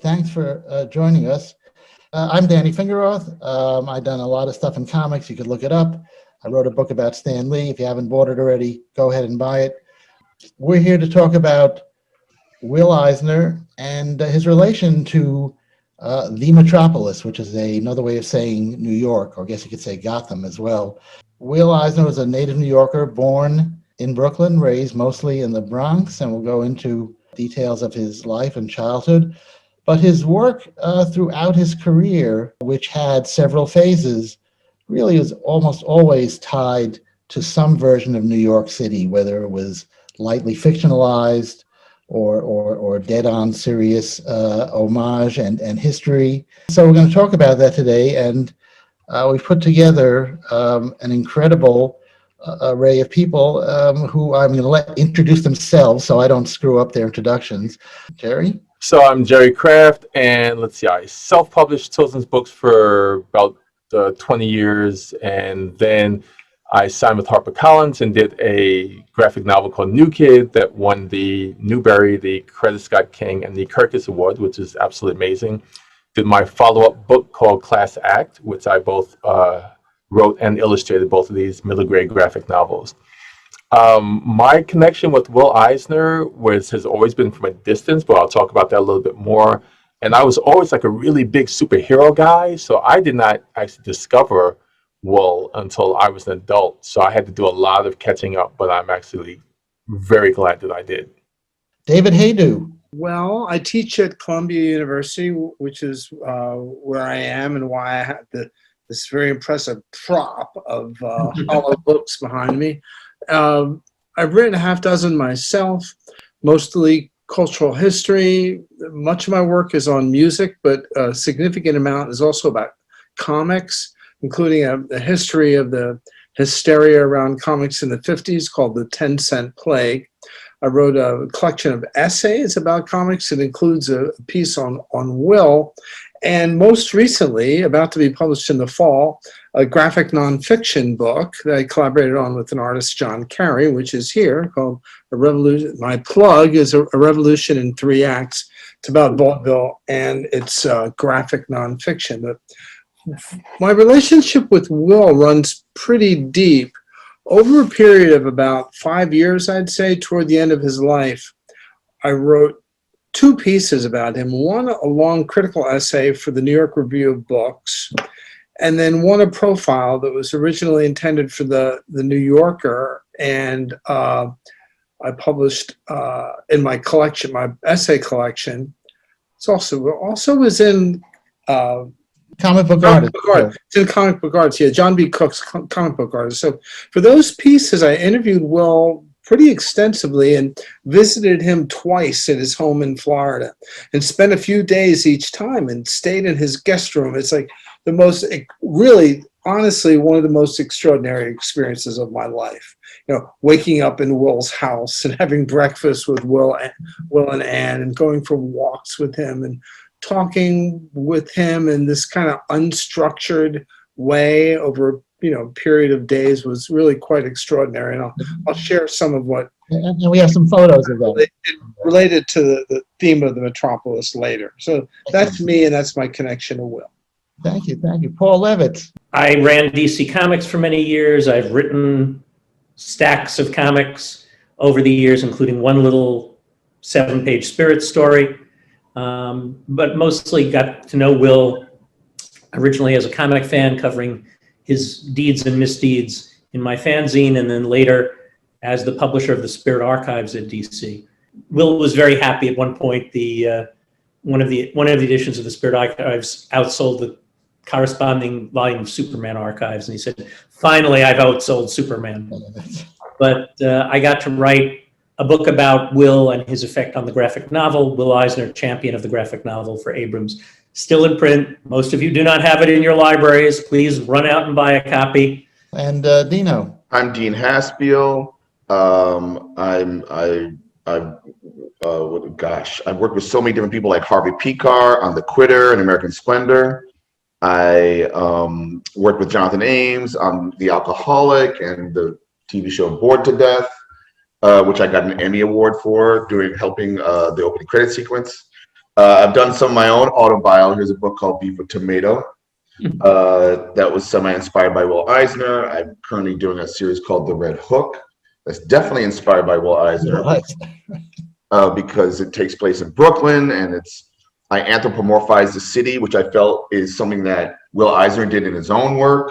Thanks for joining us. I'm Danny Fingeroth. I've done a lot of stuff in comics. You could look it up. I wrote a book about Stan Lee. If you haven't bought it already, go ahead and buy it. We're here to talk about Will Eisner and his relation to the Metropolis, which is another way of saying New York, or I guess you could say Gotham as well. Will Eisner was a native New Yorker, born in Brooklyn, raised mostly in the Bronx, and we'll go into details of his life and childhood. But his work throughout his career, which had several phases, really was almost always tied to some version of New York City, whether it was lightly fictionalized or dead-on serious homage and history. So we're going to talk about that today, and we've put together an incredible array of people who I'm going to let introduce themselves so I don't screw up their introductions. Jerry? So I'm Jerry Kraft, and let's see, I self-published children's books for about 20 years, and then I signed with HarperCollins and did a graphic novel called New Kid that won the Newbery, the Coretta Scott King, and the Kirkus Award, which is absolutely amazing. Did my follow-up book called Class Act, which I both wrote and illustrated both of these middle grade graphic novels. My connection with Will Eisner has always been from a distance, but I'll talk about that a little bit more. And I was always like a really big superhero guy, so I did not actually discover Will until I was an adult. So I had to do a lot of catching up, but I'm actually very glad that I did. David Hajdu. Well, I teach at Columbia University, which is where I am and why I have this very impressive prop of hollow books behind me. I've written a half dozen myself, mostly cultural history. Much of my work is on music, but a significant amount is also about comics, including a history of the hysteria around comics in the 50s called the 10-Cent Plague. I wrote a collection of essays about comics. It includes a piece on Will, and most recently, about to be published in the fall, a graphic nonfiction book that I collaborated on with an artist, John Carey, which is here, called A Revolution. My plug is a Revolution in 3 Acts. It's about vaudeville, and it's graphic nonfiction. But my relationship with Will runs pretty deep. Over a period of about 5 years, I'd say, toward the end of his life, I wrote 2 pieces about him. One, a long critical essay for the New York Review of Books, and then one, a profile that was originally intended for the New Yorker, and I published in my collection, my essay collection. It's also was in Comic book artist. It's in Comic Book Artists, yeah, John B. Cook's Comic Book Artist. So for those pieces, I interviewed Will pretty extensively and visited him twice at his home in Florida and spent a few days each time and stayed in his guest room. It's like the most, really, honestly, one of the most extraordinary experiences of my life. You know, waking up in Will's house and having breakfast with Will and Ann and going for walks with him and talking with him in this kind of unstructured way over a period of days was really quite extraordinary. And I'll share some of what. And we have some photos of that. Related to the theme of the Metropolis later. So that's me, and that's my connection to Will. Thank you. Paul Levitz. I ran DC Comics for many years. I've written stacks of comics over the years, including one little 7-page Spirit story. But mostly got to know Will originally as a comic fan, covering his deeds and misdeeds in my fanzine, and then later as the publisher of the Spirit Archives at DC. Will was very happy at one point. One of the editions of the Spirit Archives outsold the corresponding volume of Superman Archives, and he said, "Finally, I've outsold Superman." But I got to write a book about Will and his effect on the graphic novel. Will Eisner, champion of the graphic novel for Abrams, still in print. Most of you do not have it in your libraries. Please run out and buy a copy. And Dino. I'm Dean Haspiel. I've worked with so many different people like Harvey Pekar on The Quitter and American Splendor. I worked with Jonathan Ames on The Alcoholic and the TV show Bored to Death, which I got an Emmy Award for helping the opening credit sequence. I've done some of my own autobiography. Here's a book called Beef with Tomato. That was semi-inspired by Will Eisner. I'm currently doing a series called The Red Hook. That's definitely inspired by Will Eisner because it takes place in Brooklyn, and I anthropomorphize the city, which I felt is something that Will Eisner did in his own work,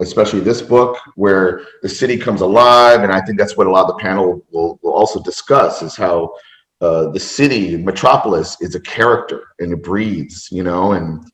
especially this book, where the city comes alive. And I think that's what a lot of the panel will also discuss, is how the city, Metropolis, is a character and it breathes, you know, and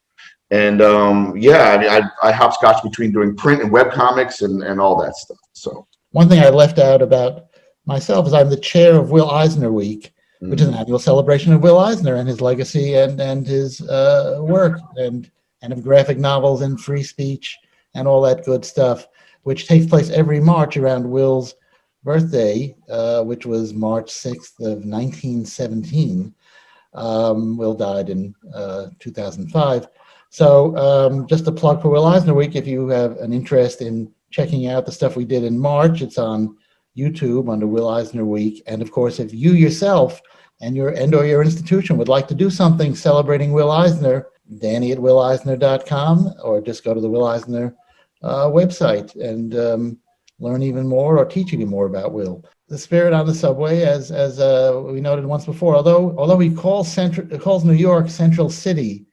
yeah, I mean, I hopscotch between doing print and web comics and all that stuff. So one thing I left out about myself is I'm the chair of Will Eisner Week, which is an annual celebration of Will Eisner and his legacy and his work and of graphic novels and free speech and all that good stuff, which takes place every March around Will's birthday, which was March 6th of 1917. Will died in 2005. So just a plug for Will Eisner Week. If you have an interest in checking out the stuff we did in March, it's on YouTube under Will Eisner Week. And of course, if you yourself and or your institution would like to do something celebrating Will Eisner, Danny@WillEisner.com, or just go to the Will Eisner website and learn even more or teach even more about Will. The spirit on the subway, as we noted once before, although he calls New York Central City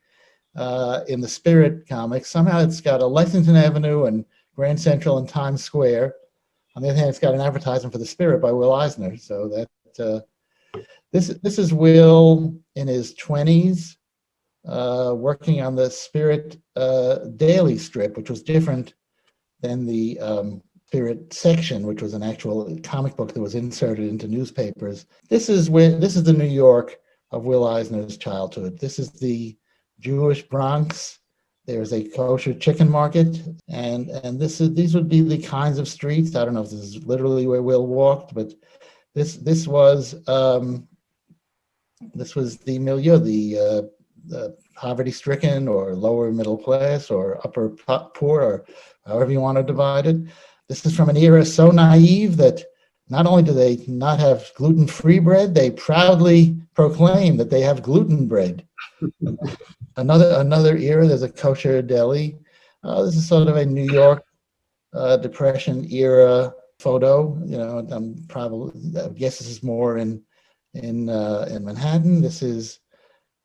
in the Spirit comics, somehow it's got a Lexington Avenue and Grand Central and Times Square. On the other hand, it's got an advertisement for the Spirit by Will Eisner. So that this is Will in his 20s, working on the Spirit daily strip, which was different than the Spirit section, which was an actual comic book that was inserted into newspapers. This is the New York of Will Eisner's childhood. This is the Jewish Bronx. There's a kosher chicken market, and these would be the kinds of streets. I don't know if this is literally where Will walked, but this was the milieu, the poverty-stricken or lower middle class or upper poor, or however you want to divide it. This is from an era so naive that not only do they not have gluten-free bread, they proudly proclaim that they have gluten bread. Another era, there's a kosher deli. This is sort of a New York Depression era photo. You know, I guess this is more in Manhattan. This is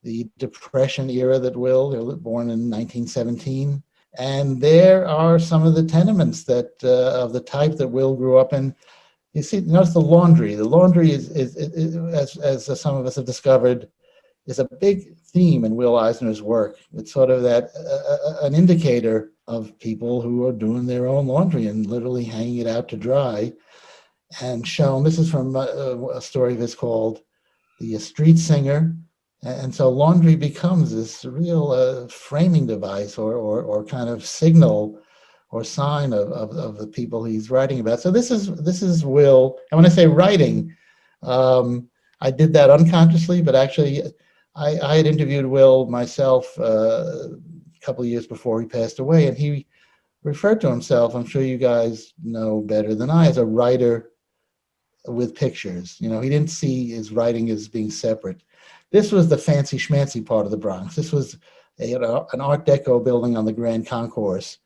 the Depression era that Will, born in 1917. And there are some of the tenements that of the type that Will grew up in. You see, notice the laundry. The laundry is as some of us have discovered, is a big theme in Will Eisner's work. It's sort of that an indicator of people who are doing their own laundry and literally hanging it out to dry, and shown. This is from a story of his called The Street Singer. And so laundry becomes this real framing device or kind of signal or sign of the people he's writing about. So this is Will. And when I say writing, I did that unconsciously, but actually I had interviewed Will myself a couple of years before he passed away, and he referred to himself, I'm sure you guys know better than I, as a writer with pictures. You know, he didn't see his writing as being separate. This was the fancy schmancy part of the Bronx. This was an Art Deco building on the Grand Concourse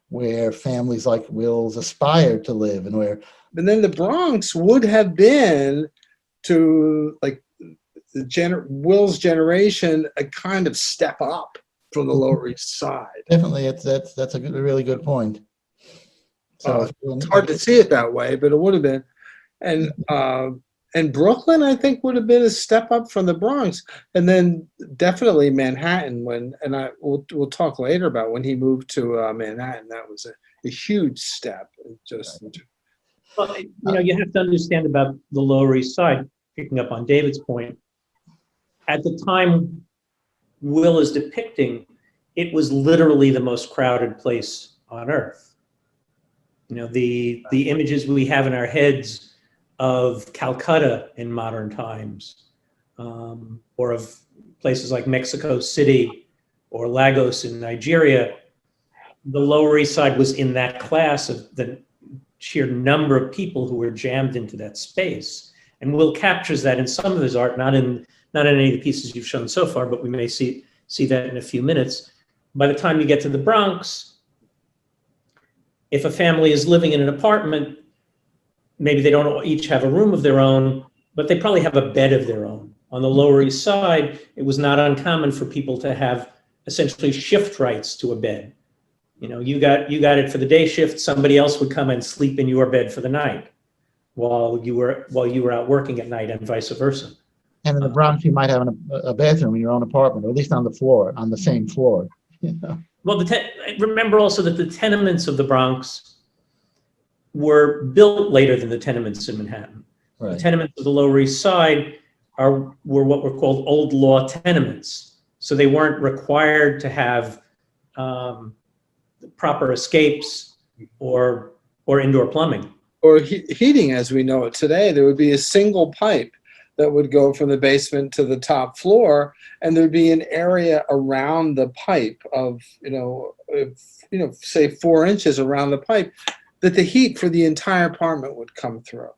where families like Will's aspired to live, and where. And then the Bronx would have been, to like Will's generation, a kind of step up from the Lower East Side. Definitely, that's a really good point. So it's hard to see it that way, but it would have been. And Brooklyn, I think, would have been a step up from the Bronx, and then definitely Manhattan. We'll talk later about when he moved to Manhattan. That was a huge step. Well, you have to understand about the Lower East Side. Picking up on David's point, at the time Will is depicting, it was literally the most crowded place on earth. You know, the images we have in our heads of Calcutta in modern times, or of places like Mexico City or Lagos in Nigeria, the Lower East Side was in that class of the sheer number of people who were jammed into that space. And Will captures that in some of his art, not in not in any of the pieces you've shown so far, but we may see that in a few minutes. By the time you get to the Bronx, if a family is living in an apartment, maybe they don't each have a room of their own, but they probably have a bed of their own. On the Lower East Side, it was not uncommon for people to have essentially shift rights to a bed. You know, you got it for the day shift, somebody else would come and sleep in your bed for the night while you were out working at night, and vice versa. And in the Bronx, you might have a bathroom in your own apartment, or at least on the same floor. You know? Well, remember also that the tenements of the Bronx were built later than the tenements in Manhattan. Right. The tenements of the Lower East Side were what were called old law tenements. So they weren't required to have proper escapes or indoor plumbing. Or heating as we know it today. There would be a single pipe that would go from the basement to the top floor, and there'd be an area around the pipe of, say 4 inches around the pipe, that the heat for the entire apartment would come through.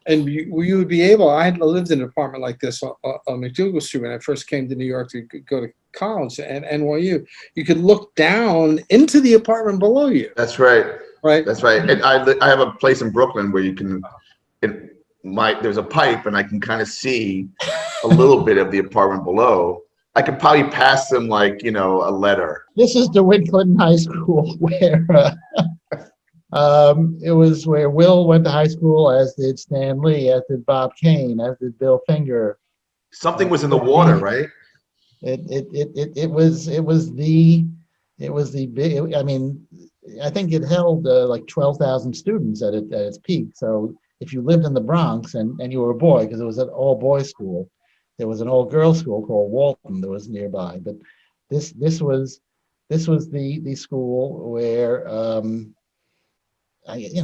And you would be able, I had lived in an apartment like this on McDougal Street when I first came to New York to go to college at NYU. You could look down into the apartment below you. That's right. Right. That's right. And I have a place in Brooklyn where you can, there's a pipe and I can kind of see a little bit of the apartment below. I could probably pass them a letter. This is DeWitt Clinton High School, where it was where Will went to high school, as did Stan Lee, as did Bob Kane, as did Bill Finger. Something was in the water, right? It was the big. I mean, I think it held like 12,000 students at its peak. So if you lived in the Bronx and you were a boy, because it was an all boys school, there was an all girls school called Walton that was nearby. But this was the school where you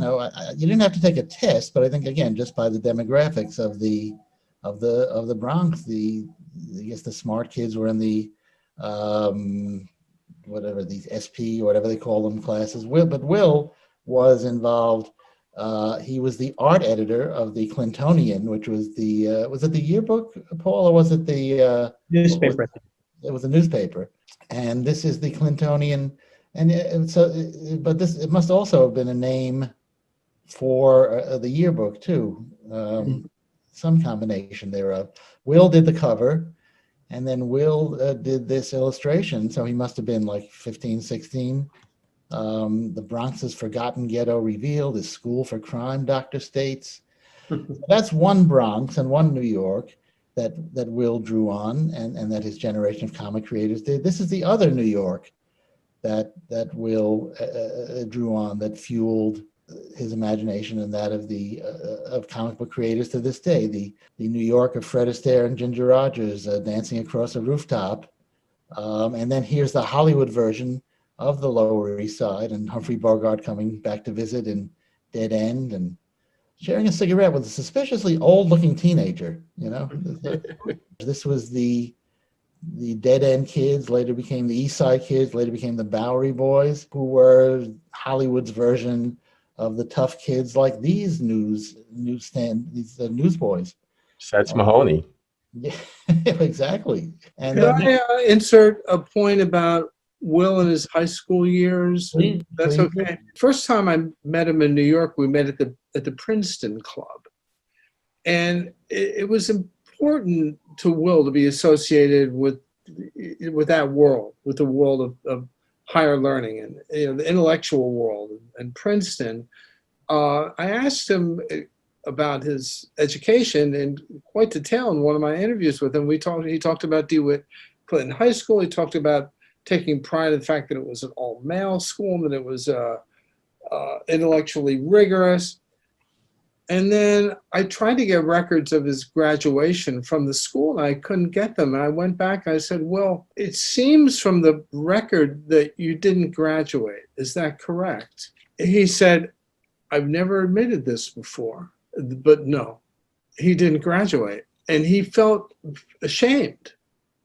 didn't have to take a test, but I think again just by the demographics of the Bronx, I guess the smart kids were in the whatever these SP or whatever they call them classes. Will was involved. He was the art editor of the Clintonian, which was was it the yearbook, Paul, or was it the Newspaper? It was a newspaper, and this is the Clintonian, and so, but it must also have been a name for the yearbook too, some combination thereof. Will did the cover. And then Will did this illustration, so he must have been like 15, 16. The Bronx's Forgotten Ghetto Revealed, Is School for Crime, Doctor states. That's one Bronx and one New York that Will drew on, and that his generation of comic creators did. This is the other New York that Will drew on, that fueled his imagination and that of comic book creators to this day. The New York of Fred Astaire and Ginger Rogers dancing across a rooftop. And then here's the Hollywood version of the Lower East Side, and Humphrey Bogart coming back to visit in Dead End and sharing a cigarette with a suspiciously old-looking teenager. This was the Dead End kids, later became the East Side kids, later became the Bowery Boys, who were Hollywood's version of the tough kids like these newsboys. That's Mahoney. Yeah, exactly. And Could I insert a point about Will in his high school years? That's okay. First time I met him in New York, we met at the Princeton Club, and it was important to Will to be associated with that world, with the world of higher learning and the intellectual world. And Princeton, I asked him about his education in quite detail in one of my interviews with him. He talked about DeWitt Clinton High School. He talked about taking pride in the fact that it was an all-male school and that it was intellectually rigorous. And then I tried to get records of his graduation from the school, and I couldn't get them. And I went back and I said, well, it seems from the record that you didn't graduate. Is that correct? He said, I've never admitted this before, but no, he didn't graduate. And he felt ashamed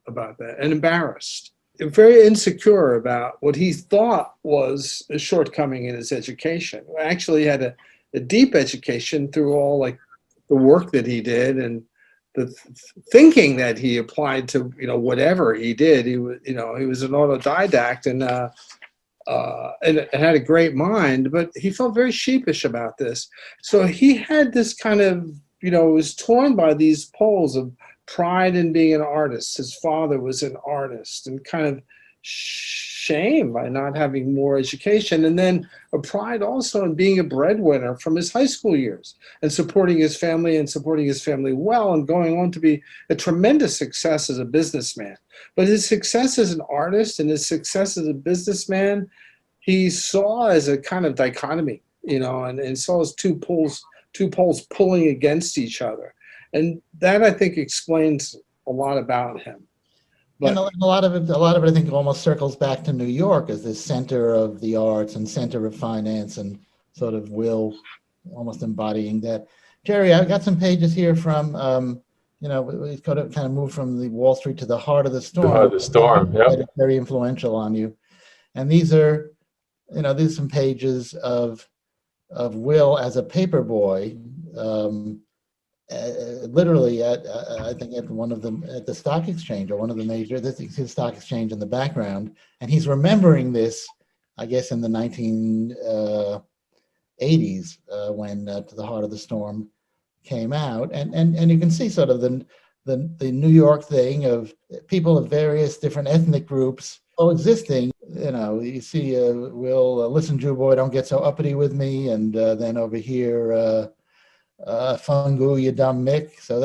about that and embarrassed, and very insecure about what he thought was a shortcoming in his education. Actually, he had a deep education through all like the work that he did and thinking that he applied to, whatever he did. He was, he was an autodidact and had a great mind, but he felt very sheepish about this. So he had this kind of, was torn by these poles of pride in being an artist. His father was an artist, and kind of shame by not having more education, and then a pride also in being a breadwinner from his high school years and supporting his family well, and going on to be a tremendous success as a businessman. But his success as an artist and his success as a businessman, he saw as a kind of dichotomy, and saw as two poles pulling against each other. And that, I think, explains a lot about him. But and a lot of it, I think, almost circles back to New York as the center of the arts and center of finance, and sort of Will almost embodying that. Jerry, I've got some pages here from, we kind of moved from the Wall Street to the Heart of the Storm. The Heart of the Storm, yep. Very influential on you. And these are some pages of Will as a paper boy, literally I think at one of them at the stock exchange, or one of the major, this is his stock exchange in the background, and he's remembering this, I guess, in the 1980s when To the Heart of the Storm came out, and you can see sort of the New York thing of people of various different ethnic groups coexisting. You see Will, listen, Jew boy, don't get so uppity with me, and then over here, fungu, you dumb Mick. So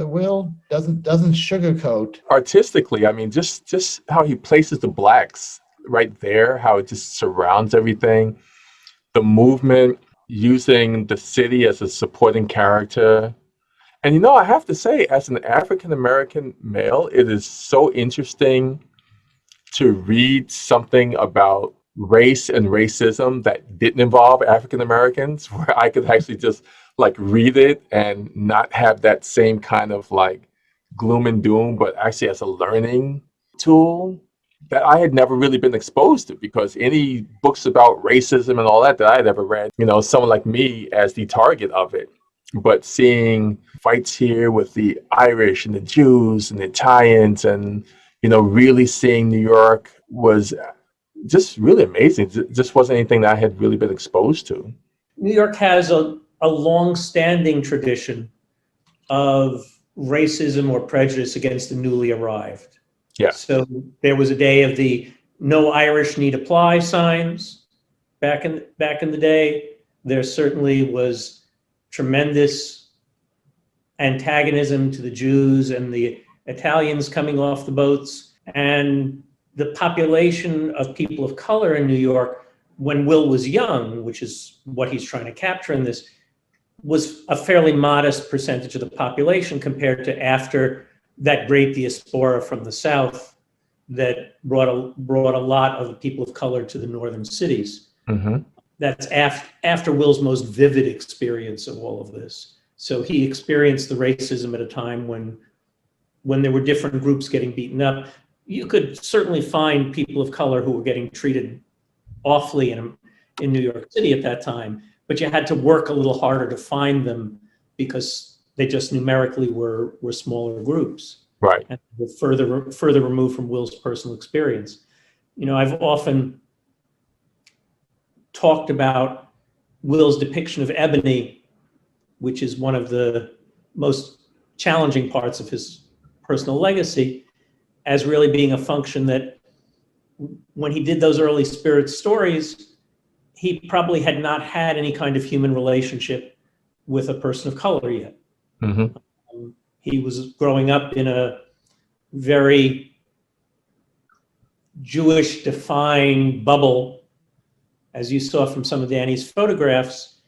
Will doesn't sugarcoat. Artistically, I mean, just how he places the blacks right there, how it just surrounds everything, the movement, using the city as a supporting character. And I have to say, as an African American male, it is so interesting to read something about race and racism that didn't involve African Americans, where I could actually just read it and not have that same kind of gloom and doom, but actually as a learning tool that I had never really been exposed to, because any books about racism and all that I had ever read, someone like me as the target of it. But seeing fights here with the Irish and the Jews and the Italians, and really seeing New York was just really amazing. It just wasn't anything that I had really been exposed to. New York has a long-standing tradition of racism or prejudice against the newly arrived. Yeah. So there was a day of the "No Irish Need Apply" signs back in the day. There certainly was tremendous antagonism to the Jews and the Italians coming off the boats, and the population of people of color in New York when Will was young, which is what he's trying to capture in this, was a fairly modest percentage of the population compared to after that great diaspora from the South that brought a lot of people of color to the northern cities. Mm-hmm. That's after Will's most vivid experience of all of this. So he experienced the racism at a time when there were different groups getting beaten up. You could certainly find people of color who were getting treated awfully in New York City at that time, but you had to work a little harder to find them because they just numerically were smaller groups. Right. And were further removed from Will's personal experience. I've often talked about Will's depiction of ebony, which is one of the most challenging parts of his personal legacy, as really being a function that when he did those early spirit stories, he probably had not had any kind of human relationship with a person of color yet. Mm-hmm. He was growing up in a very Jewish defined bubble, as you saw from some of Danny's photographs,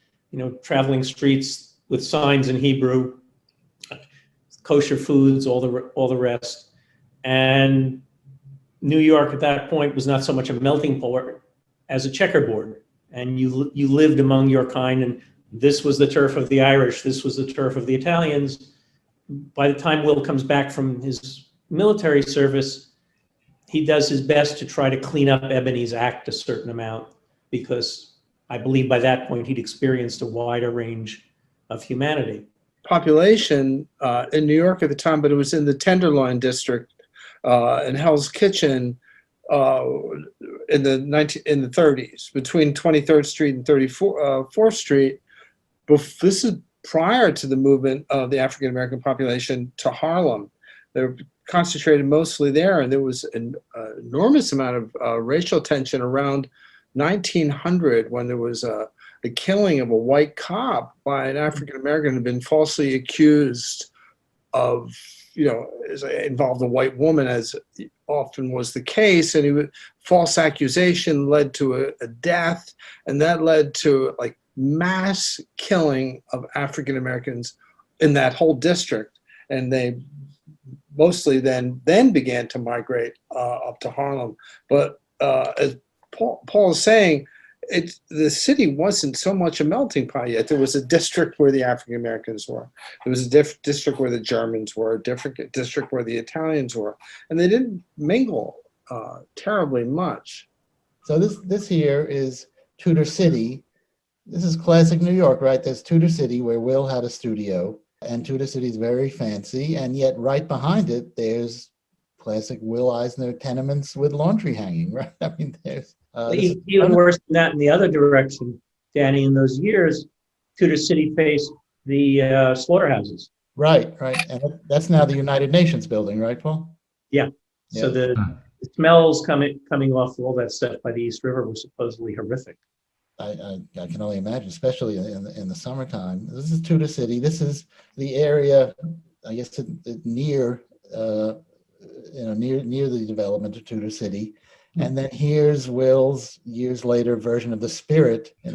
traveling streets with signs in Hebrew, kosher foods, all the rest. And New York at that point was not so much a melting pot as a checkerboard. And you lived among your kind, and this was the turf of the Irish, this was the turf of the Italians. By the time Will comes back from his military service, he does his best to try to clean up Ebony's act a certain amount, because I believe by that point he'd experienced a wider range of humanity. population in New York at the time, but it was in the Tenderloin district in Hell's Kitchen in the 30s, between 23rd Street and 34th Street. This is prior to the movement of the African American population to Harlem. They're concentrated mostly there, and there was an enormous amount of racial tension around 1900 when there was the killing of a white cop by an African American who had been falsely accused of, involved a white woman, as often was the case, and false accusation led to a death, and that led to like mass killing of African Americans in that whole district, and they mostly then began to migrate up to Harlem. But as Paul is saying, the city wasn't so much a melting pot yet. There was a district where the African Americans were. There was a district where the Germans were, a different district where the Italians were, and they didn't mingle terribly much. So this here is Tudor City. This is classic New York, right? There's Tudor City where Will had a studio, and Tudor City is very fancy, and yet right behind it, there's classic Will Eisner tenements with laundry hanging, right? I mean, there's... even worse than that in the other direction, Danny, in those years, Tudor City faced the slaughterhouses. Right. And that's now the United Nations building, right, Paul? Yeah. So the smells coming off all that stuff by the East River were supposedly horrific. I can only imagine, especially in the summertime. This is Tudor City. This is the area, I guess, near the development of Tudor City. And then here's Will's years later version of The Spirit in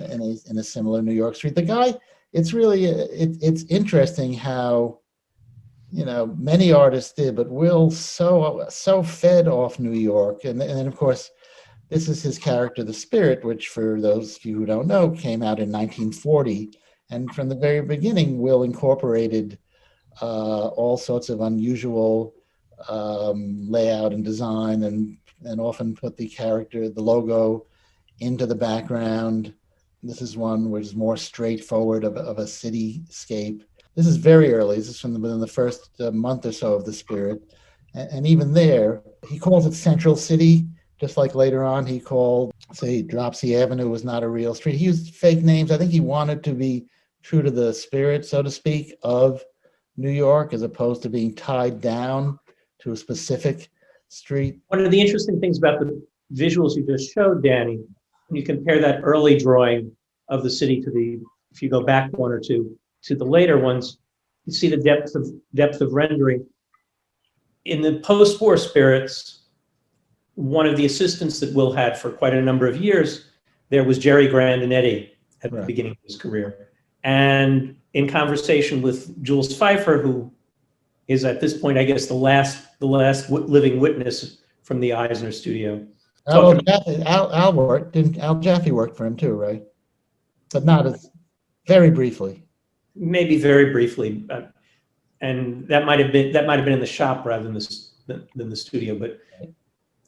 a similar New York street. The guy, it's really, it's interesting how, many artists did, but Will so fed off New York. And then, of course, this is his character, The Spirit, which for those of you who don't know, came out in 1940. And from the very beginning, Will incorporated all sorts of unusual layout and design, and often put the character, the logo, into the background. This is one which is more straightforward of a cityscape. This is very early. This is from within the first month or so of The Spirit. And even there, he calls it Central City, just like later on he called, say, Dropsy Avenue was not a real street. He used fake names. I think he wanted to be true to the spirit, so to speak, of New York, as opposed to being tied down to a specific street. One of the interesting things about the visuals you just showed, Danny, when you compare that early drawing of the city if you go back one or two, to the later ones, you see the depth of rendering. In the post-war Spirits, one of the assistants that Will had for quite a number of years, there was Jerry Grandinetti at the beginning of his career. And in conversation with Jules Pfeiffer, who is at this point, I guess, the last living witness from the Eisner studio. Al Jaffe worked for him too, right? But not as very briefly. Maybe very briefly, and that might have been in the shop rather than the studio. But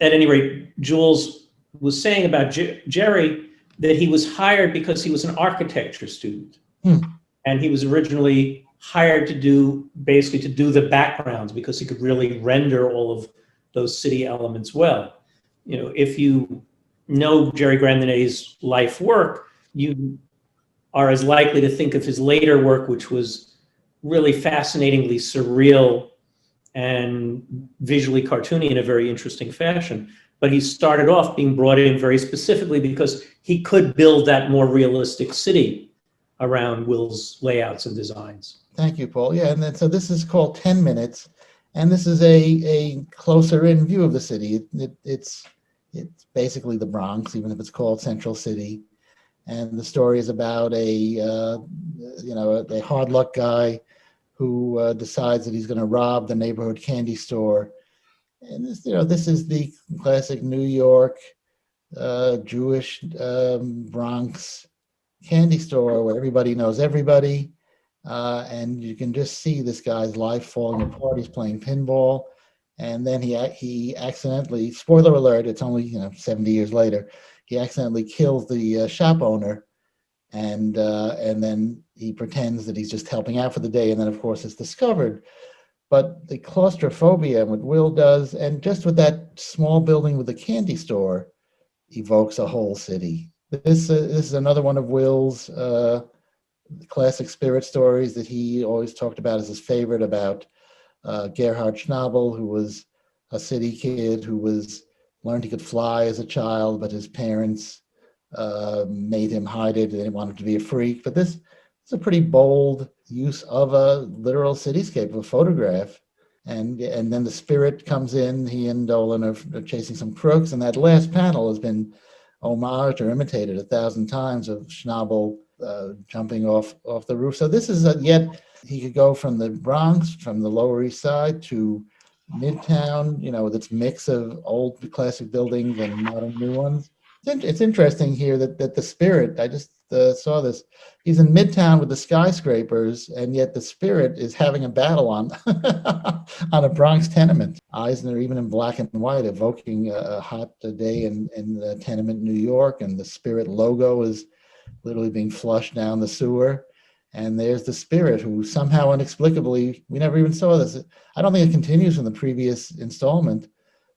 at any rate, Jules was saying about Jerry that he was hired because he was an architecture student, and he was originally hired to do the backgrounds because he could really render all of those city elements well. If you know Jerry Grandinetti's life work, you are as likely to think of his later work, which was really fascinatingly surreal and visually cartoony in a very interesting fashion. But he started off being brought in very specifically because he could build that more realistic city around Will's layouts and designs. Thank you, Paul. Yeah, and then so this is called 10 Minutes, and this is a closer in view of the city. It's basically the Bronx, even if it's called Central City. And the story is about a hard luck guy who decides that he's going to rob the neighborhood candy store. And this is the classic New York Jewish Bronx candy store where everybody knows everybody. And you can just see this guy's life falling apart. He's playing pinball, and then he accidentally, spoiler alert, it's only 70 years later, he accidentally kills the shop owner, and then he pretends that he's just helping out for the day, and then of course it's discovered. But the claustrophobia and what Will does, and just with that small building with the candy store, evokes a whole city. This is another one of Will's classic spirit stories that he always talked about as his favorite, about Gerhard Schnabel, who was a city kid who learned he could fly as a child, but his parents made him hide it. They didn't want him to be a freak. But this is a pretty bold use of a literal cityscape, of a photograph. And then the spirit comes in. He and Dolan are chasing some crooks, and that last panel has been homaged or imitated 1,000 times, of Schnabel jumping off the roof. So this is yet he could go from the Bronx, from the Lower East Side, to Midtown, with its mix of old classic buildings and modern new ones. It's interesting here that the spirit, I just saw this, he's in Midtown with the skyscrapers, and yet the spirit is having a battle on on a Bronx tenement. Eisner, even in black and white, evoking a hot day in the tenement New York, and the spirit logo is literally being flushed down the sewer. And there's the spirit, who somehow inexplicably, we never even saw this. I don't think it continues from the previous installment.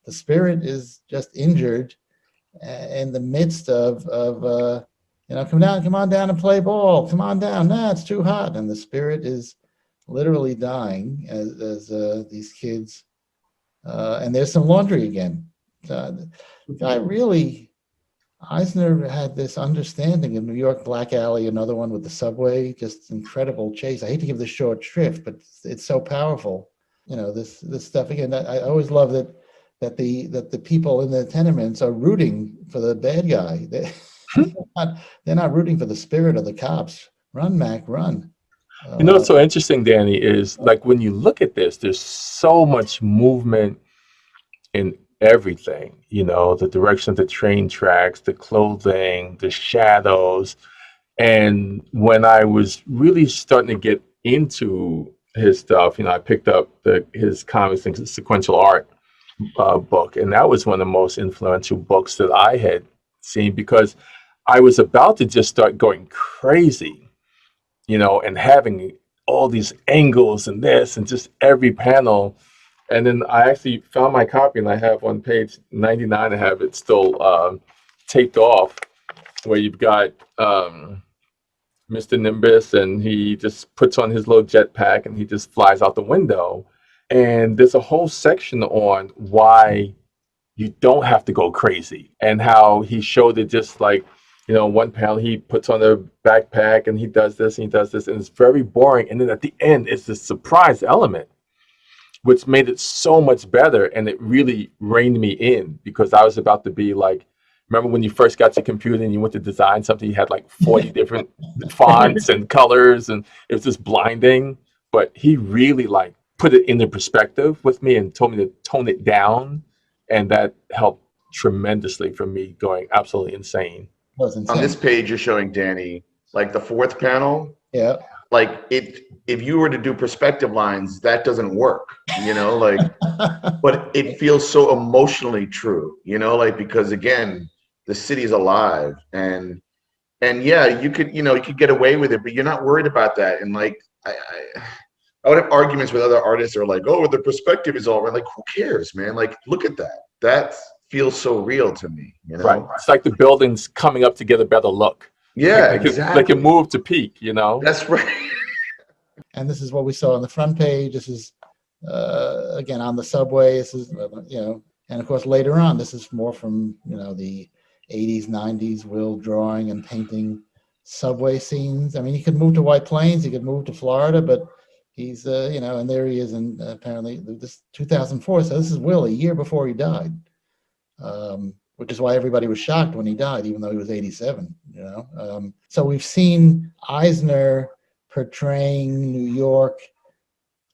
The spirit is just injured in the midst of come on down and play ball. Come on down. Nah, it's too hot. And the spirit is literally dying as these kids. And there's some laundry again. The guy really, Eisner had this understanding of New York Black Alley, another one with the subway, just incredible chase. I hate to give this short shrift, but it's so powerful. This stuff again. I always love that the people in the tenements are rooting for the bad guy. They're not rooting for the spirit of the cops. Run, Mac, run. What's so interesting, Danny, is like when you look at this, there's so much movement in everything, the direction of the train tracks, the clothing, the shadows. And when I was really starting to get into his stuff, I picked up his comics and sequential art book. And that was one of the most influential books that I had seen, because I was about to just start going crazy, and having all these angles and this and just every panel. And then I actually found my copy, and I have on page 99, I have it still taped off, where you've got Mr. Nimbus, and he just puts on his little jetpack and he just flies out the window. And there's a whole section on why you don't have to go crazy, and how he showed it just like, one panel he puts on a backpack and he does this and he does this, and it's very boring. And then at the end, it's this surprise element, which made it so much better. And it really reined me in, because I was about to be like, remember when you first got your computer and you went to design something, you had like 40 different fonts and colors, and it was just blinding. But he really like put it into perspective with me and told me to tone it down. And that helped tremendously for me going absolutely insane. On this page, you're showing Danny, like the fourth panel. Yeah. Like if you were to do perspective lines, that doesn't work, but it feels so emotionally true, because again, the city is alive, and yeah, you could get away with it, but you're not worried about that. And like, I would have arguments with other artists that are like, oh, the perspective is all right. Like, who cares, man? Like, look at that. That feels so real to me, Right. It's like the buildings coming up to get a better look. Yeah, exactly. Like it moved to peak, That's right. And this is what we saw on the front page. This is, again, on the subway. This is, and of course, later on, this is more from, the 80s, 90s, Will drawing and painting subway scenes. I mean, he could move to White Plains, he could move to Florida, but he's, and there he is in apparently this 2004. So this is Will a year before he died, which is why everybody was shocked when he died, even though he was 87, So we've seen Eisner portraying New York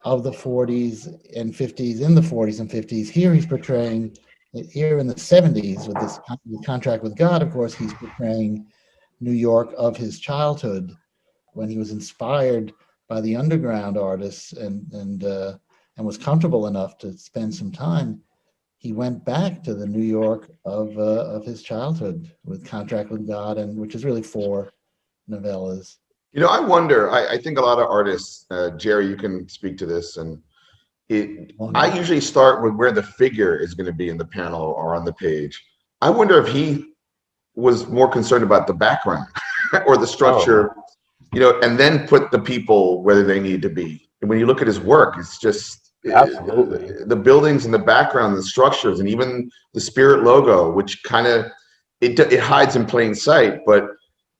of the 40s and 50s, in the 40s and 50s. Here he's portraying, here in the 70s, with this contract with God, of course, he's portraying New York of his childhood, when he was inspired by the underground artists and was comfortable enough to spend some time. He went back to the New York of his childhood with Contract with God, and which is really 4 novellas. You know, I wonder, I think a lot of artists, Jerry, you can speak to this, and I usually start with where the figure is going to be in the panel or on the page. I wonder if he was more concerned about the background or the structure, you know, and then put the people where they need to be. And when you look at his work, it's just Absolutely. the buildings and the background, the structures, and even the Spirit logo, which kind of it hides in plain sight. But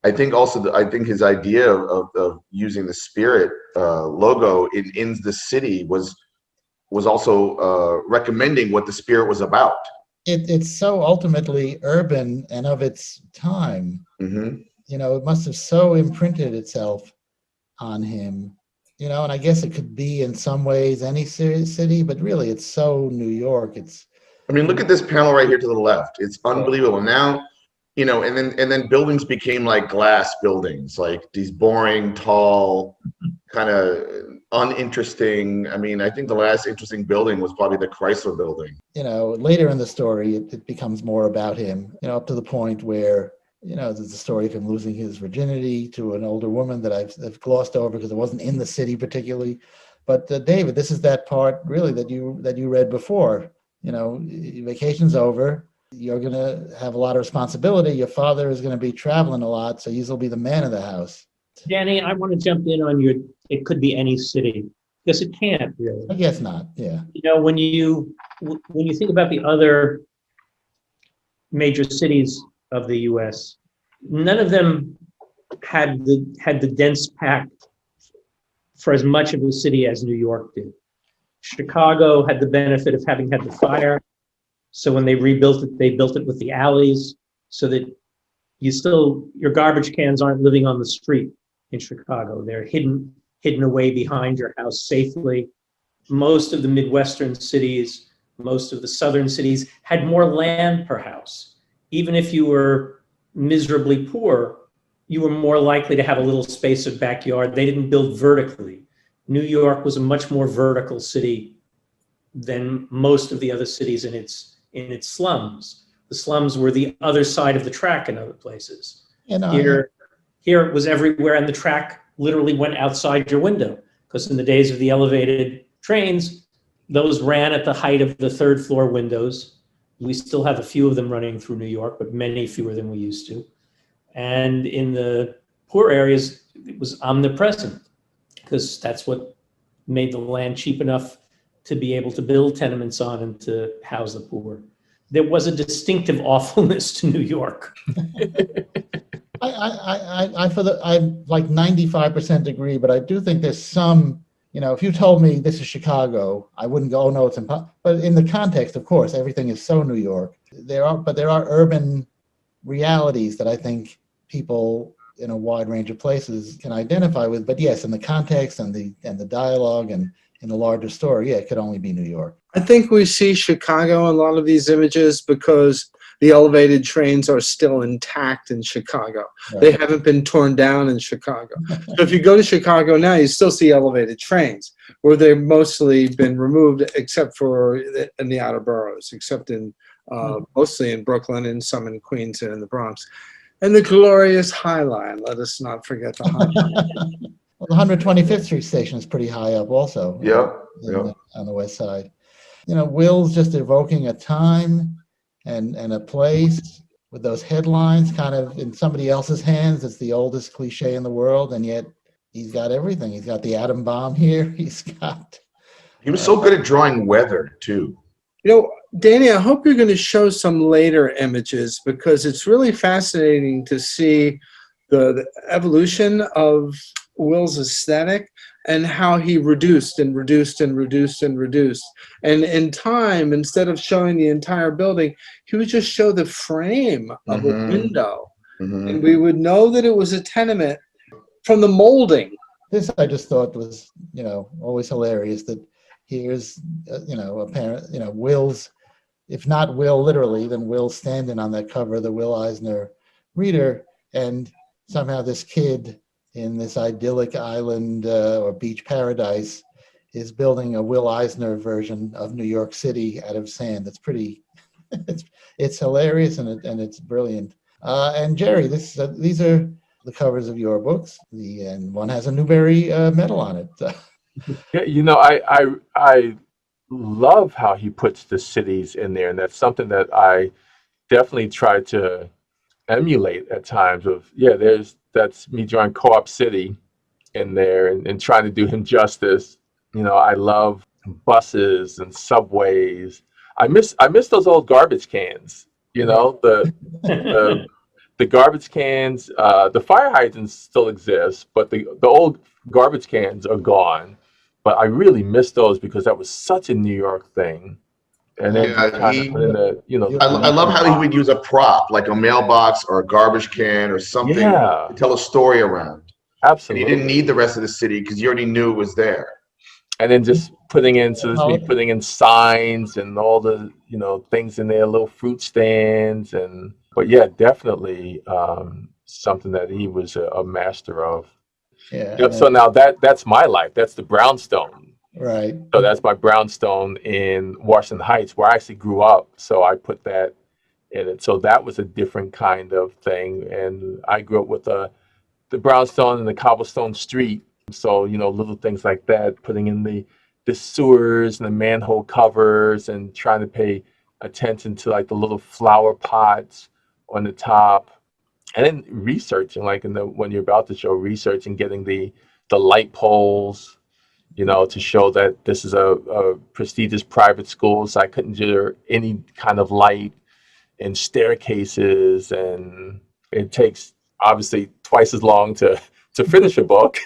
I think also I think his idea of using the Spirit logo in the city was also recommending what the Spirit was about. It's so ultimately urban and of its time. Mm-hmm. You know, it must have so imprinted itself on him. You know, and I guess it could be in some ways any city, but really it's so New York. I mean, look at this panel right here to the left. It's unbelievable. Now, you know, and then buildings became like glass buildings, like these boring, tall, kind of uninteresting. I mean, I think the last interesting building was probably the Chrysler building. You know, later in the story, it becomes more about him, you know, up to the point where, you know, there's a story of him losing his virginity to an older woman that I've glossed over because it wasn't in the city particularly. But David, this is that part really that you read before. You know, vacation's over. You're going to have a lot of responsibility. Your father is going to be traveling a lot, so you'll be the man of the house. Danny, I want to jump in on it could be any city, because it can't really. I guess not, yeah. You know, when you think about the other major cities of the US, none of them had the dense pack for as much of a city as New York did. Chicago had the benefit of having had the fire. So when they rebuilt it, they built it with the alleys so that your garbage cans aren't living on the street in Chicago. They're hidden away behind your house safely. Most of the Midwestern cities, most of the Southern cities had more land per house. Even if you were miserably poor, you were more likely to have a little space of backyard. They didn't build vertically. New York was a much more vertical city than most of the other cities in its slums. The slums were the other side of the track in other places. Here it was everywhere, and the track literally went outside your window, because in the days of the elevated trains, those ran at the height of the third floor windows. We still have a few of them running through New York, but many fewer than we used to. And in the poor areas, it was omnipresent, because that's what made the land cheap enough to be able to build tenements on and to house the poor. There was a distinctive awfulness to New York. I like 95% agree, but I do think there's some, you know, if you told me this is Chicago, I wouldn't go, oh no, it's impossible. But in the context, of course, everything is so New York. There are urban realities that I think people in a wide range of places can identify with. But yes, in the context and the dialogue and in the larger story, yeah, it could only be New York. I think we see Chicago in a lot of these images because the elevated trains are still intact in Chicago. Right. They haven't been torn down in Chicago. So if you go to Chicago now, you still see elevated trains, where they've mostly been removed, except for in the outer boroughs, except in mostly in Brooklyn and some in Queens and in the Bronx. And the glorious High Line. Let us not forget the High Line. Well, the 125th Street station is pretty high up also. Yep. On the west side. You know, Will's just evoking a time and a place with those headlines kind of in somebody else's hands. It's the oldest cliche in the world, and yet he's got everything. He's got the atom bomb here. He was so good at drawing weather too. You know, Danny, I hope you're going to show some later images, because it's really fascinating to see the evolution of Will's aesthetic and how he reduced and reduced and reduced and reduced. And in time, instead of showing the entire building, he would just show the frame of a window. Mm-hmm. And we would know that it was a tenement from the molding. This I just thought was, you know, always hilarious, that here's, you know, apparent, you know, Will's, if not Will literally, then Will standing on that cover of the Will Eisner Reader, and somehow this kid in this idyllic island or beach paradise is building a Will Eisner version of New York City out of sand. It's pretty, it's hilarious and it's brilliant. And Jerry, these are the covers of your books. And one has a Newbery medal on it. So. Yeah, I love how he puts the cities in there, and that's something that I definitely try to emulate at times. That's me drawing Co-op City in there and trying to do him justice. I love buses and subways. I miss those old garbage cans. The the garbage cans. The fire hydrants still exist, but the old garbage cans are gone. But I really miss those because that was such a New York thing. And then just kind of put in I love how he would use a prop like a mailbox or a garbage can or something Yeah, to tell a story around. And absolutely. he didn't need the rest of the city because you already knew it was there. And then just putting in, so this me putting in signs and all the things in there, little fruit stands, but yeah, definitely something that he was a master of. Yeah. Yep. So now that's my life. That's the brownstone. Right. So that's my brownstone in Washington Heights, where I actually grew up. So I put that in it. So that was a different kind of thing. And I grew up with the brownstone and the cobblestone street. So, little things like that, putting in the sewers and the manhole covers and trying to pay attention to like the little flower pots on the top. And then researching, like when you're about to show, researching, getting the light poles, to show that this is a prestigious private school. So I couldn't do any kind of light and staircases. And it takes obviously twice as long to finish a book.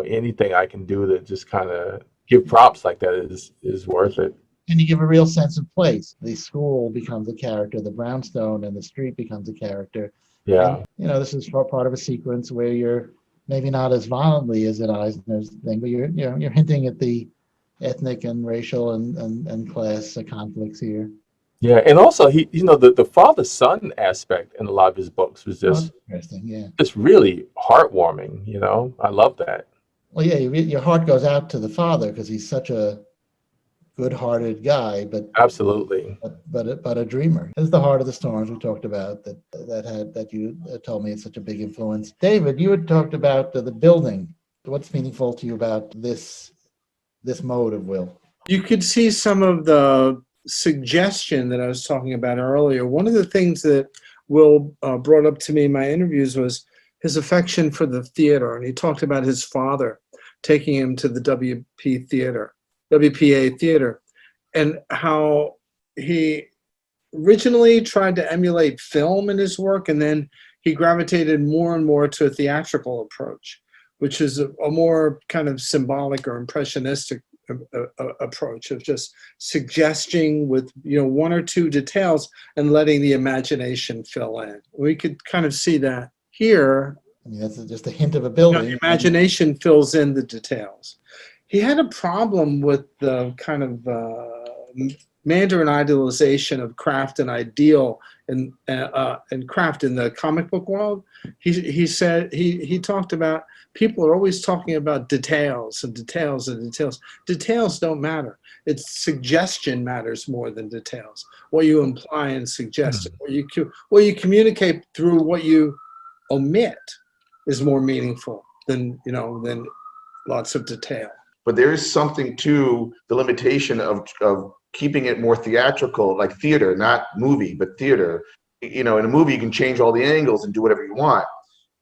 Anything I can do to just kind of give props like that is worth it. And you give a real sense of place. The school becomes a character, the brownstone and the street becomes a character. Yeah. And, this is part of a sequence where you're maybe not as violently as in Eisner's thing, but you're hinting at the ethnic and racial and class conflicts here. Yeah, and also the father-son aspect in a lot of his books was just interesting. Yeah, just really heartwarming. I love that. Well, yeah, your heart goes out to the father because he's such a good-hearted guy, but absolutely, but a dreamer. This is the Heart of the Storms we talked about that you told me is such a big influence. David, you had talked about the building. What's meaningful to you about this mode of Will? You could see some of the suggestion that I was talking about earlier. One of the things that Will brought up to me in my interviews was his affection for the theater, and he talked about his father taking him to the WPA theater, and how he originally tried to emulate film in his work, and then he gravitated more and more to a theatrical approach, which is a more kind of symbolic or impressionistic approach of just suggesting with one or two details and letting the imagination fill in. We could kind of see that here. I mean, that's just a hint of a building. The imagination fills in the details. He had a problem with the kind of Mandarin idealization of craft and ideal and craft in the comic book world. He said he talked about people are always talking about details and details and details. Details don't matter. It's suggestion matters more than details. What you imply and suggest, what you communicate through what you omit is more meaningful than lots of detail. But there is something to the limitation of keeping it more theatrical, like theater, not movie, but theater. In a movie, you can change all the angles and do whatever you want.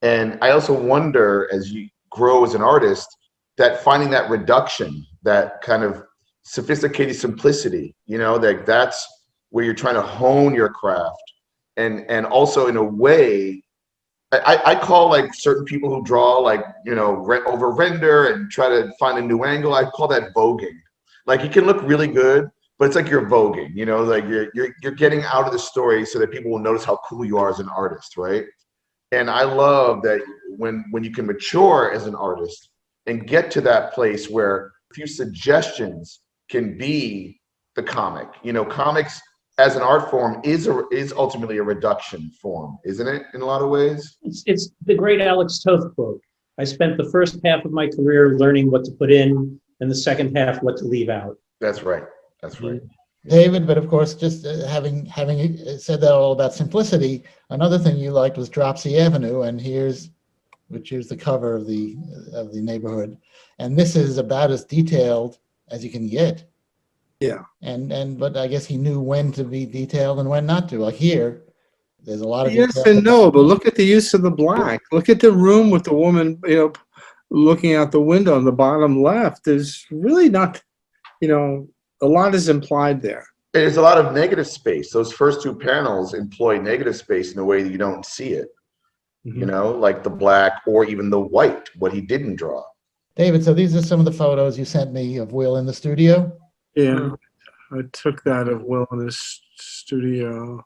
And I also wonder, as you grow as an artist, that finding that reduction, that kind of sophisticated simplicity, that's where you're trying to hone your craft. And also in a way, I call like certain people who draw like, over render and try to find a new angle. I call that voguing. Like it can look really good, but it's like you're voguing, like you're getting out of the story so that people will notice how cool you are as an artist, right? And I love that when you can mature as an artist and get to that place where a few suggestions can be the comic. Comics as an art form is ultimately a reduction form, isn't it, in a lot of ways? It's the great Alex Toth quote. I spent the first half of my career learning what to put in and the second half what to leave out. That's right. That's right. David, but of course, just having said that all about simplicity, another thing you liked was Dropsy Avenue, and here's which is the cover of the neighborhood, and this is about as detailed as you can get. Yeah. But I guess he knew when to be detailed and when not to. Like here, there's a lot of Yes detail. and no, but look at the use of the black. Look at the room with the woman, looking out the window on the bottom left. There's really not, a lot is implied there. There's a lot of negative space. Those first two panels employ negative space in a way that you don't see it. Like the black or even the white, what he didn't draw. David, so these are some of the photos you sent me of Will in the studio. Yeah, I took that of Will in his studio.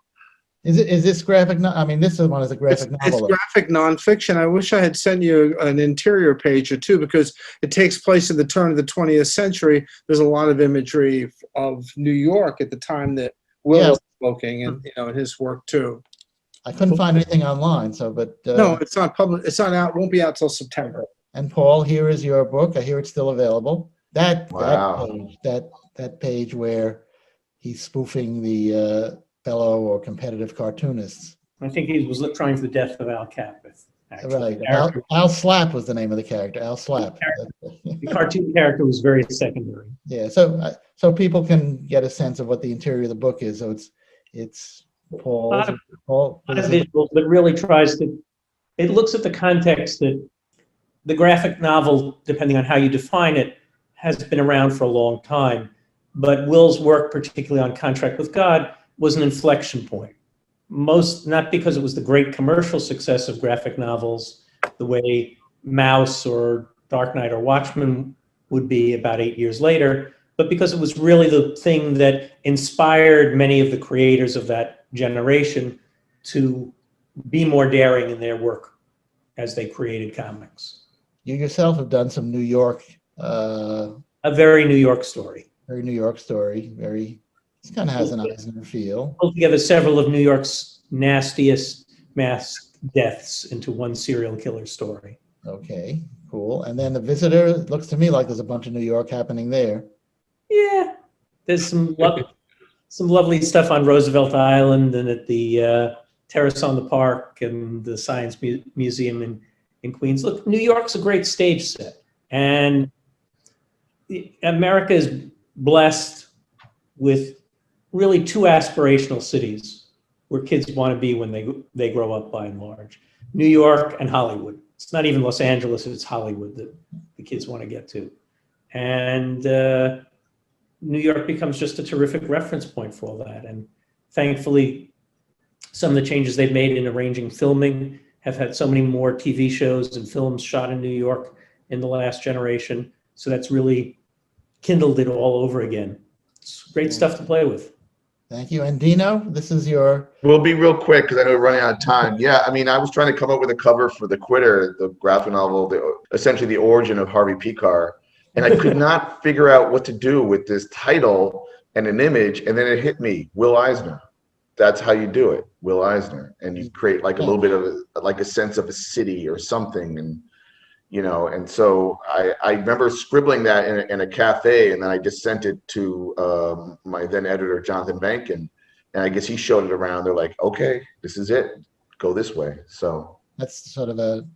Is this graphic? I mean, this one is a graphic novel. It's graphic nonfiction. I wish I had sent you an interior page or two because it takes place at the turn of the 20th century. There's a lot of imagery of New York at the time that Will was smoking, and in his work too. I couldn't find anything online, no, it's not public. It's not out. Won't be out till September. And Paul, here is your book. I hear it's still available. Wow. That page where he's spoofing the fellow or competitive cartoonists. I think he was trying for the death of Al Capith. Right. Al Slap was the name of the character. Al Slap. The cartoon character was very secondary. Yeah. So people can get a sense of what the interior of the book is. So it's Paul's. Not visual, but really tries to. It looks at the context that the graphic novel, depending on how you define it, has been around for a long time. But Will's work, particularly on Contract with God, was an inflection point. Not because it was the great commercial success of graphic novels, the way Mouse or Dark Knight or Watchmen would be about 8 years later, but because it was really the thing that inspired many of the creators of that generation to be more daring in their work as they created comics. You yourself have done some New York. A very New York story. Very New York story. It kind of has an Eisner feel. Pulled together several of New York's nastiest mass deaths into one serial killer story. Okay, cool. And then The Visitor, it looks to me like there's a bunch of New York happening there. Yeah, there's some lovely stuff on Roosevelt Island and at the Terrace on the Park and the Science Museum in Queens. Look, New York's a great stage set, and America is blessed with really two aspirational cities where kids want to be when they grow up, by and large: New York and Hollywood. It's not even Los Angeles, it's Hollywood that the kids want to get to. And New York becomes just a terrific reference point for all that. And thankfully, some of the changes they've made in arranging filming have had so many more TV shows and films shot in New York in the last generation. So that's really kindled it all over again. It's great stuff to play with. Thank you. And Dino, this is your... We'll be real quick because I know we're running out of time. Yeah, I mean, I was trying to come up with a cover for The Quitter, the graphic novel, essentially the origin of Harvey Picar. And I could not figure out what to do with this title and an image. And then it hit me, Will Eisner. That's how you do it, Will Eisner. And you create like a little bit of like a sense of a city or something. And, and so I remember scribbling that in a cafe, and then I just sent it to my then editor, Jonathan Bankin. And I guess he showed it around. They're like, okay, this is it. Go this way. So that's sort of a...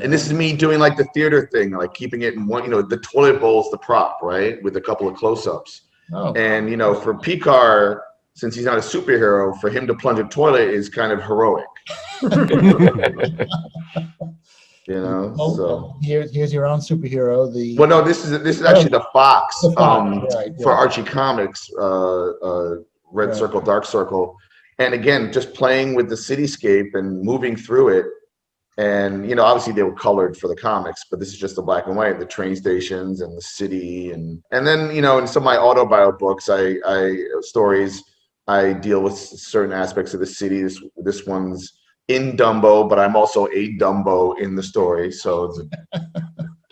And this is me doing like the theater thing, like keeping it in one, the toilet bowl's the prop, right? With a couple of close-ups. Oh. And, for Picar, since he's not a superhero, for him to plunge a toilet is kind of heroic. So here's your own superhero. Well, no, this is actually the Fox, right, for Archie Comics, Red Circle, Dark Circle. And again, just playing with the cityscape and moving through it. And, obviously they were colored for the comics, but this is just the black and white, the train stations and the city. And then, in some of my autobio books, stories, I deal with certain aspects of the city. This one's in Dumbo, but I'm also a Dumbo in the story. So it's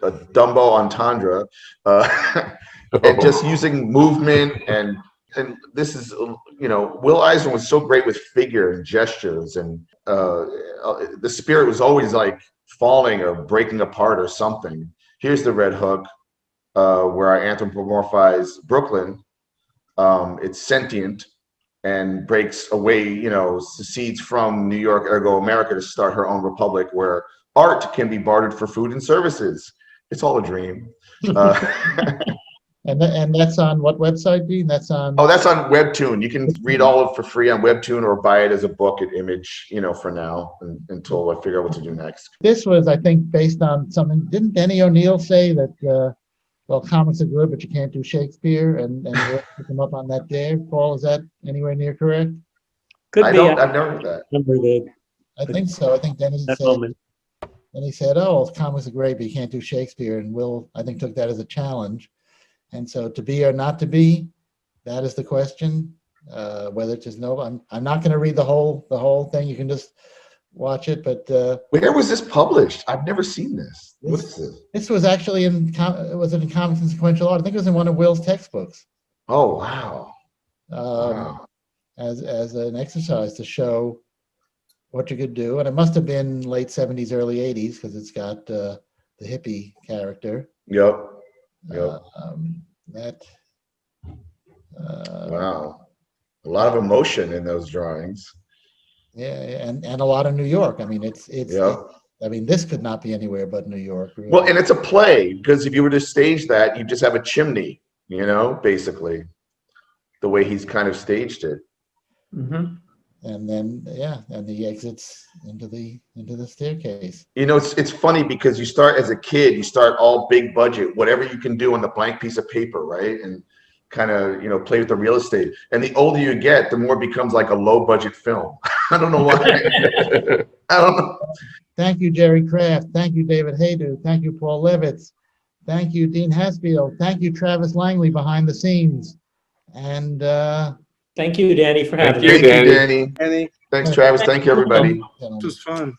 a Dumbo entendre. And just using movement and this is, Will Eisner was so great with figure and gestures, and the spirit was always like falling or breaking apart or something. Here's the Red Hook, where I anthropomorphize Brooklyn. It's sentient and breaks away, secedes from New York, ergo America, to start her own republic, where art can be bartered for food and services. It's all a dream. And that's on what website, Dean? That's on. Oh, that's on Webtoon. You can read all of it for free on Webtoon or buy it as a book at Image, for now until I figure out what to do next. This was, I think, based on something. Didn't Denny O'Neil say that, well, comics are good, but you can't do Shakespeare, and we'll pick him up on that there? Paul, is that anywhere near correct? Could be. I've never heard that. Remember I think so. I think Denny that said. moment. And he said, "Oh, comics are great, but you can't do Shakespeare." And Will, I think, took that as a challenge. And so, to be or not to be, that is the question. Whether it's just no, I'm not going to read the whole thing. You can just watch it. But Where was this published? I've never seen this. What is this? this was actually was it in Comics and Sequential Art? I think it was in one of Will's textbooks. Oh, wow. Wow. As an exercise to show what you could do, and it must have been late 70s, early 80s, because it's got the hippie character. Yep. Wow. A lot of emotion in those drawings. Yeah, and a lot of New York. I mean, I mean, this could not be anywhere but New York. Really. Well, and it's a play, because if you were to stage that, you just have a chimney, basically, the way he's kind of staged it. Mm-hmm. And then, and he exits into the staircase. It's funny because you start as a kid, you start all big budget, whatever you can do on the blank piece of paper, right? And kind of, play with the real estate. And the older you get, the more it becomes like a low budget film. I don't know why. I don't know. Thank you, Jerry Kraft. Thank you, David Hajdu. Thank you, Paul Levitz. Thank you, Dean Haspiel. Thank you, Travis Langley behind the scenes. And Thank you, Danny, for having me. Thank you, Danny. Danny, Thanks, Travis. Thank you, everybody. it was fun.